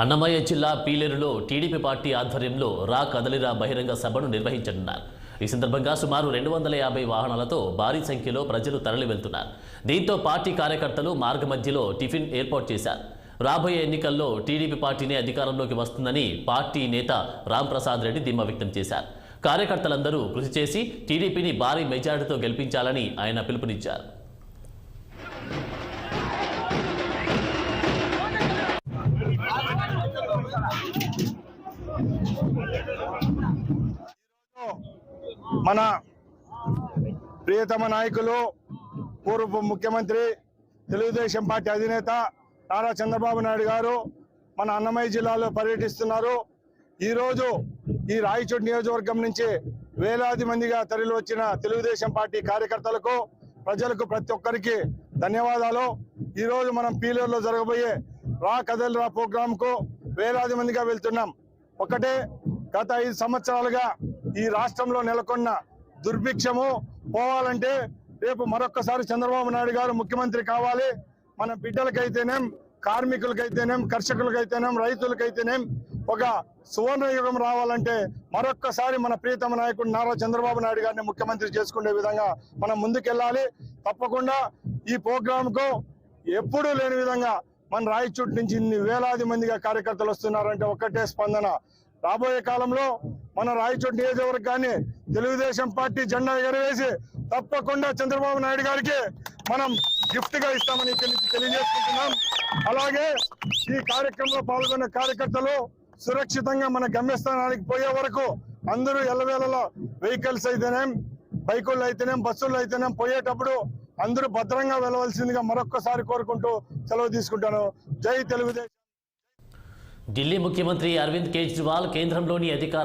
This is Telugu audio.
అన్నమయ్య జిల్లా పీలేరులో టీడీపీ పార్టీ ఆధ్వర్యంలో రా కదలిరా బహిరంగ సభను నిర్వహించనున్నారు. ఈ సందర్భంగా సుమారు 250 వాహనాలతో భారీ సంఖ్యలో ప్రజలు తరలి వెళ్తున్నారు. దీంతో పార్టీ కార్యకర్తలు మార్గమధ్యలో టిఫిన్ ఏర్పాటు చేశారు. రాబోయే ఎన్నికల్లో టీడీపీ పార్టీనే అధికారంలోకి వస్తుందని పార్టీ నేత రాంప్రసాద్ రెడ్డి ధీమా వ్యక్తం చేశారు. కార్యకర్తలందరూ కృషి చేసి టీడీపీని భారీ మెజారిటీతో గెలిపించాలని ఆయన పిలుపునిచ్చారు. మన ప్రియతమ నాయకులు పూర్వ ముఖ్యమంత్రి తెలుగుదేశం పార్టీ అధినేత నారా చంద్రబాబు నాయుడు గారు మన అన్నమయ్య జిల్లాలో పర్యటిస్తున్నారు. ఈరోజు ఈ రాయచోటి నియోజకవర్గం నుంచి వేలాది మందిగా తరలి వచ్చిన తెలుగుదేశం పార్టీ కార్యకర్తలకు, ప్రజలకు ప్రతి ఒక్కరికి ధన్యవాదాలు. ఈరోజు మనం పీలేరులో జరగబోయే రా కదలిరా ప్రోగ్రాంకు వేలాది మందిగా వెళ్తున్నాం. ఒకటే, గత 5 సంవత్సరాలుగా ఈ రాష్ట్రంలో నెలకొన్న దుర్భిక్షము పోవాలంటే రేపు మరొక్కసారి చంద్రబాబు నాయుడు గారు ముఖ్యమంత్రి కావాలి. మన బిడ్డలకైతేనేం, కార్మికులకైతేనేం, కర్షకులకైతేనేం, రైతులకైతేనేం ఒక సువర్ణ యుగం రావాలంటే మరొక్కసారి మన ప్రియతమ నాయకుడు నారా చంద్రబాబు నాయుడు గారిని ముఖ్యమంత్రి చేసుకునే విధంగా మనం ముందుకెళ్ళాలి. తప్పకుండా ఈ ప్రోగ్రాంకు ఎప్పుడూ లేని విధంగా మన రాయచోటి నుంచి ఇన్ని వేలాది మందిగా కార్యకర్తలు వస్తున్నారంటే ఒక్కటే స్పందన. రాబోయే కాలంలో మన రాయచోటి నియోజకవర్గాన్ని తెలుగుదేశం పార్టీ జెండా ఎగరవేసి తప్పకుండా చంద్రబాబు నాయుడు గారికి మనం గిఫ్ట్ గా ఇస్తామని తెలియజేసుకుంటున్నాం. అలాగే ఈ కార్యక్రమంలో పాల్గొన్న కార్యకర్తలు సురక్షితంగా మన గమ్యస్థానానికి పోయే వరకు అందరూ ఎల్లవేళలో వెహికల్స్ అయితేనేం, బైకుల్లో అయితేనేం, బస్సుల్లో అయితేనేం పోయేటప్పుడు అందరూ భద్రంగా వెళ్ళవలసిందిగా మరొక్కసారి కోరుకుంటూ సెలవు తీసుకుంటాను. జై తెలుగుదేశం. ఢిల్లీ ముఖ్యమంత్రి అరవింద్ కేజ్రీవాల్ కేంద్రంలోని అధికార